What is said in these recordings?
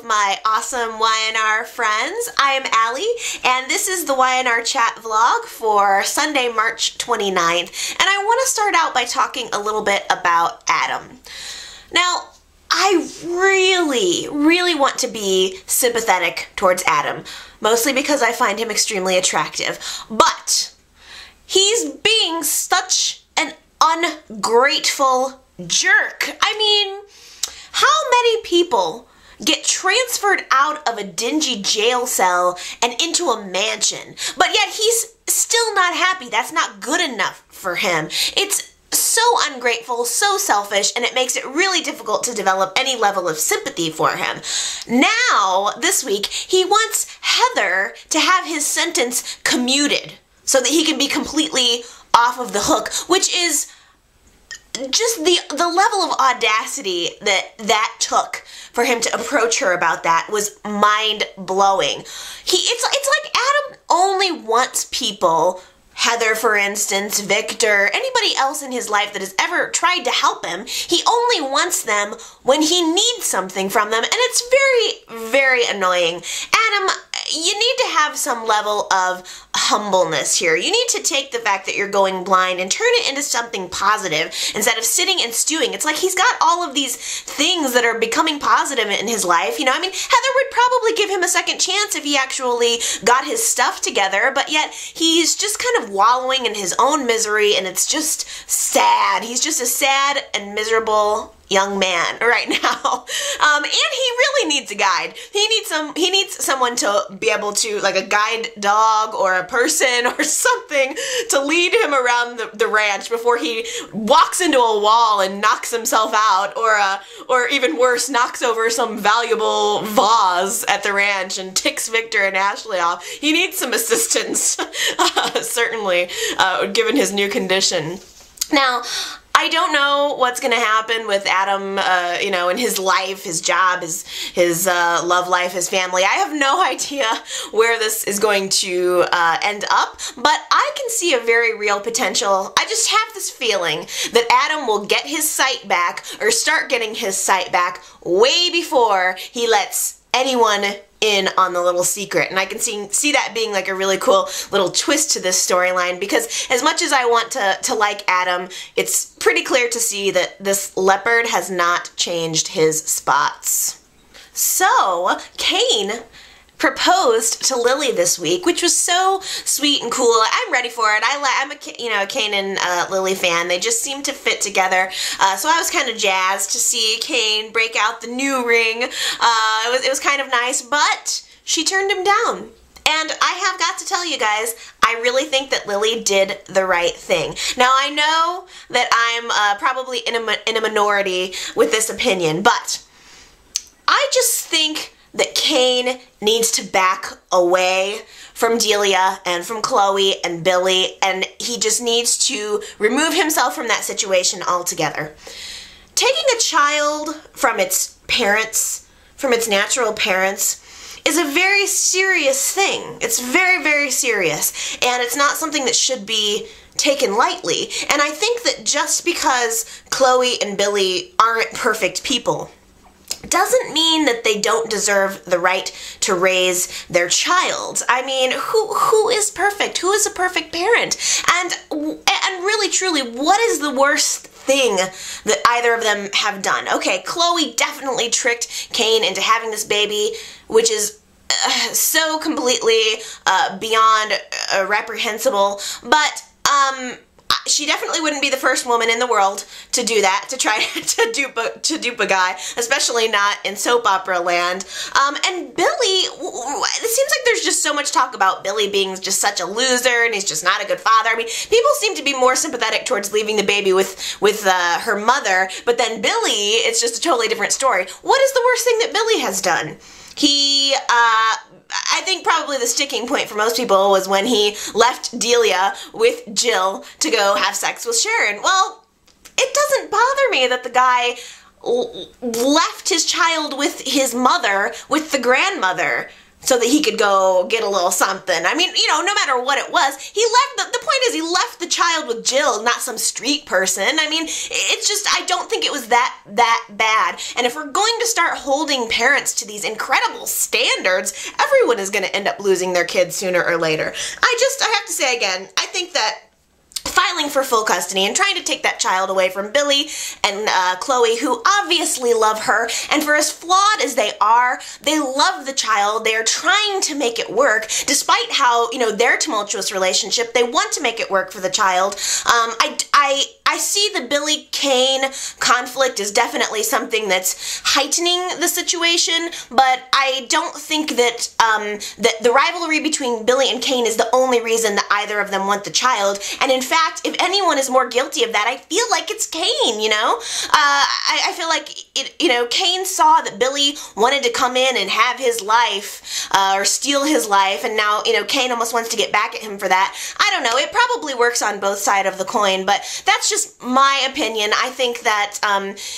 of my awesome YNR friends. I am Allie, and this is the YNR chat vlog for Sunday, March 29th. And I want to start out by talking a little bit about Adam. Now, I really want to be sympathetic towards Adam, mostly because I find him extremely attractive. But he's being such an ungrateful jerk. I mean, how many people get transferred out of a dingy jail cell and into a mansion, but yet he's still not happy? That's not good enough for him. It's so ungrateful, so selfish, and it makes it really difficult to develop any level of sympathy for him. Now, this week, he wants Heather to have his sentence commuted so that he can be completely off of the hook, which is just the level of audacity that took for him to approach her about that was mind-blowing. It's like Adam only wants people, Heather, for instance, Victor, anybody else in his life that has ever tried to help him, he only wants them when he needs something from them, and it's very annoying. Adam, you need to have some level of humbleness here. You need to take the fact that you're going blind and turn it into something positive instead of sitting and stewing. It's like he's got all of these things that are becoming positive in his life. You know, I mean, Heather would probably give him a second chance if he actually got his stuff together, but yet he's just kind of wallowing in his own misery, and it's just sad. He's just a sad and miserable young man right now. And he really needs a guide. He needs someone to be able to, like a guide dog or a person or something, to lead him around the ranch before he walks into a wall and knocks himself out, or even worse, knocks over some valuable vase at the ranch and ticks Victor and Ashley off. He needs some assistance, certainly, given his new condition. Now, I don't know what's going to happen with Adam, you know, in his life, his job, his love life, his family. I have no idea where this is going to end up, but I can see a very real potential. I just have this feeling that Adam will get his sight back, or start getting his sight back, way before he lets anyone in on the little secret. And I can see that being like a really cool little twist to this storyline, because as much as I want to like Adam, it's pretty clear to see that this leopard has not changed his spots. So, Cain proposed to Lily this week, which was so sweet and cool. I'm ready for it. I'm a Cain and Lily fan. They just seem to fit together. So I was kind of jazzed to see Cain break out the new ring. It was kind of nice, but she turned him down. And I have got to tell you guys, I really think that Lily did the right thing. Now, I know that I'm probably in a minority with this opinion, but I just think that Cain needs to back away from Delia and from Chloe and Billy, and he just needs to remove himself from that situation altogether. Taking a child from its parents, from its natural parents, is a very serious thing. It's very serious, and it's not something that should be taken lightly. And I think that just because Chloe and Billy aren't perfect people doesn't mean that they don't deserve the right to raise their child. I mean, who is perfect? Who is a perfect parent? And really, truly, what is the worst thing that either of them have done? Okay, Chloe definitely tricked Cain into having this baby, which is so completely beyond reprehensible, but she definitely wouldn't be the first woman in the world to do that, to try to dupe a guy, especially not in soap opera land. And Billy, it seems like there's just so much talk about Billy being just such a loser, and he's just not a good father. I mean, people seem to be more sympathetic towards leaving the baby with her mother, but then Billy, it's just a totally different story. What is the worst thing that Billy has done? He, I think probably the sticking point for most people was when he left Delia with Jill to go have sex with Sharon. Well, it doesn't bother me that the guy left his child with his mother, with the grandmother, so that he could go get a little something. I mean, you know, no matter what it was, he left, the point is he left the child with Jill, not some street person. I mean, it's just, I don't think it was that bad. And if we're going to start holding parents to these incredible standards, everyone is going to end up losing their kids sooner or later. I have to say again, I think that filing for full custody and trying to take that child away from Billy and Chloe, who obviously love her, and for as flawed as they are, they love the child. They are trying to make it work, despite how, you know, their tumultuous relationship. They want to make it work for the child. I see the Billy-Cain conflict is definitely something that's heightening the situation, but I don't think that that the rivalry between Billy and Cain is the only reason that either of them want the child. And in fact, if anyone is more guilty of that, I feel like it's Cain, you know? I feel like, you know, Cain saw that Billy wanted to come in and have his life, or steal his life, and now, you know, Cain almost wants to get back at him for that. I don't know, it probably works on both sides of the coin, but that's just my opinion. I think that,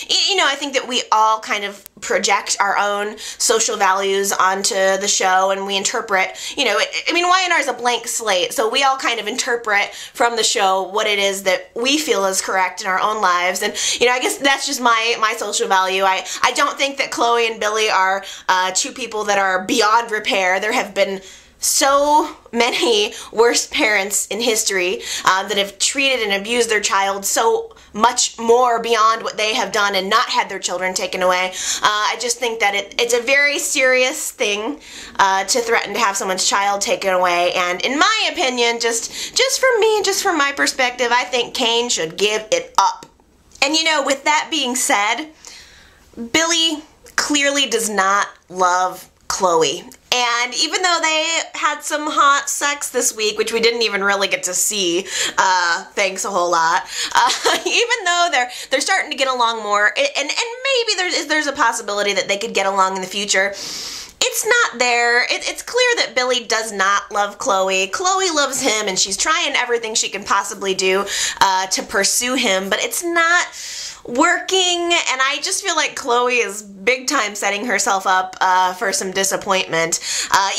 you know, I think that we all kind of project our own social values onto the show, and we interpret, you know, I mean, Y&R is a blank slate, so we all kind of interpret from the show what it is that we feel is correct in our own lives, and, you know, I guess that's just my social value. I don't think that Chloe and Billy are two people that are beyond repair. There have been so many worse parents in history that have treated and abused their child so much more beyond what they have done and not had their children taken away. I just think that it's a very serious thing to threaten to have someone's child taken away, and in my opinion, just for me, just from my perspective, I think Cain should give it up. And you know, with that being said, Billy clearly does not love Chloe. And even though they had some hot sex this week, which we didn't even really get to see, thanks a whole lot, even though they're starting to get along more, and maybe there's a possibility that they could get along in the future, it's not there. It's clear that Billy does not love Chloe. Chloe loves him, and she's trying everything she can possibly do to pursue him, but it's not working, and I just feel like Chloe is big time setting herself up for some disappointment.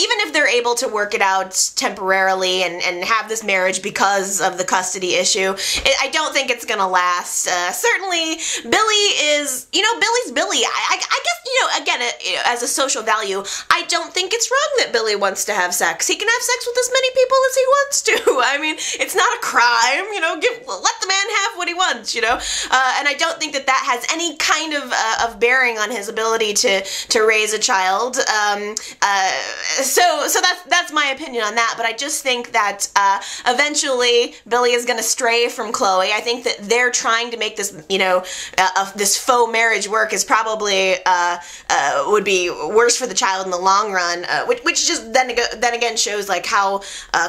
Even if they're able to work it out temporarily and have this marriage because of the custody issue, I don't think it's gonna last. Certainly, Billy is, you know, Billy's Billy. I guess, you know, again, as a social value, I don't think it's wrong that Billy wants to have sex. He can have sex with as many people as he wants to. I mean, it's not a crime, you know, let the man have what he wants, you know, and I don't think that has any kind of bearing on his ability to raise a child. So that's my opinion on that. But I just think that eventually Billy is going to stray from Chloe. I think that they're trying to make this, you know, this faux marriage work is probably would be worse for the child in the long run. Which just then again shows like how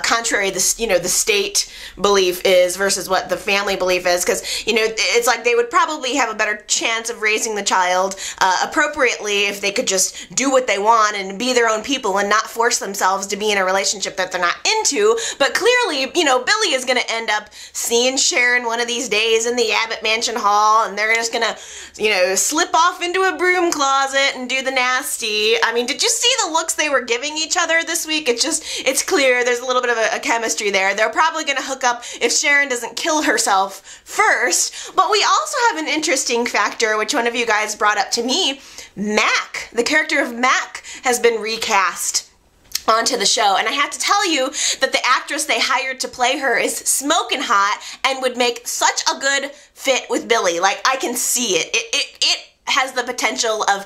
contrary this, you know, the state belief is versus what the family belief is. Because, you know, it's like they would probably have a better chance of raising the child appropriately if they could just do what they want and be their own people and not force themselves to be in a relationship that they're not into. But clearly, you know, Billy is going to end up seeing Sharon one of these days in the Abbott Mansion Hall, and they're just going to, you know, slip off into a broom closet and do the nasty. I mean, did you see the looks they were giving each other this week? It's clear there's a little bit of a chemistry there. They're probably going to hook up if Sharon doesn't kill herself first. But we also have an interesting factor, which one of you guys brought up to me. Mac, the character of Mac, has been recast onto the show, and I have to tell you that the actress they hired to play her is smoking hot and would make such a good fit with Billy. Like, I can see it. It has the potential of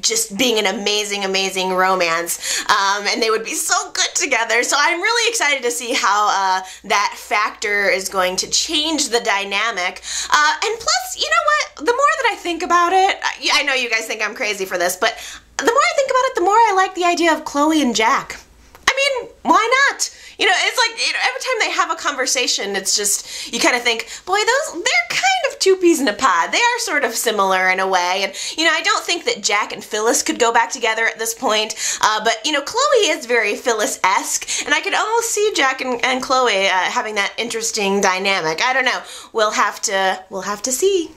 just being an amazing romance, and they would be so good together. So I'm really excited to see how that factor is going to change the dynamic. And plus, you know what? The more that I think about it, I know you guys think I'm crazy for this, but the more I think about it, the more I like the idea of Chloe and Jack. I mean, why not? You know, it's like, you know, every time they have a conversation, it's just, you kind of think, boy, they're kind of two peas in a pod. They are sort of similar in a way. And, you know, I don't think that Jack and Phyllis could go back together at this point. But, you know, Chloe is very Phyllis-esque. And I could almost see Jack and Chloe having that interesting dynamic. I don't know. We'll have to see.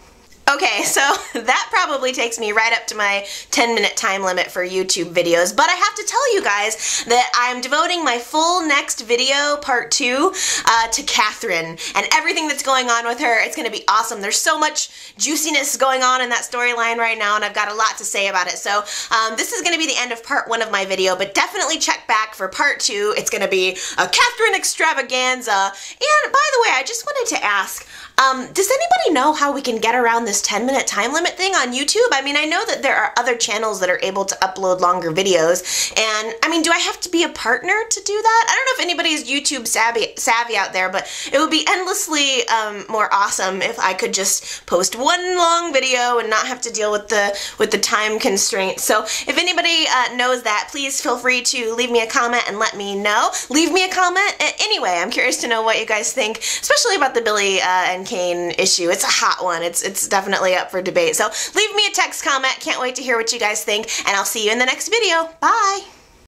Okay, so that probably takes me right up to my 10-minute time limit for YouTube videos, but I have to tell you guys that I'm devoting my full next video, part 2, to Catherine and everything that's going on with her. It's going to be awesome. There's so much juiciness going on in that storyline right now, and I've got a lot to say about it. So this is going to be the end of part 1 of my video, but definitely check back for part 2. It's going to be a Catherine extravaganza. And by the way, I just wanted to ask, does anybody know how we can get around this 10-minute time limit thing on YouTube? I mean, I know that there are other channels that are able to upload longer videos, and I mean, do I have to be a partner to do that? I don't know if anybody is YouTube savvy out there, but it would be endlessly more awesome if I could just post one long video and not have to deal with the time constraints. So if anybody knows that, please feel free to leave me a comment and let me know. Leave me a comment anyway. I'm curious to know what you guys think, especially about the Billy and Cain issue. It's a hot one. It's definitely up for debate. So leave me a text comment. Can't wait to hear what you guys think, and I'll see you in the next video. Bye!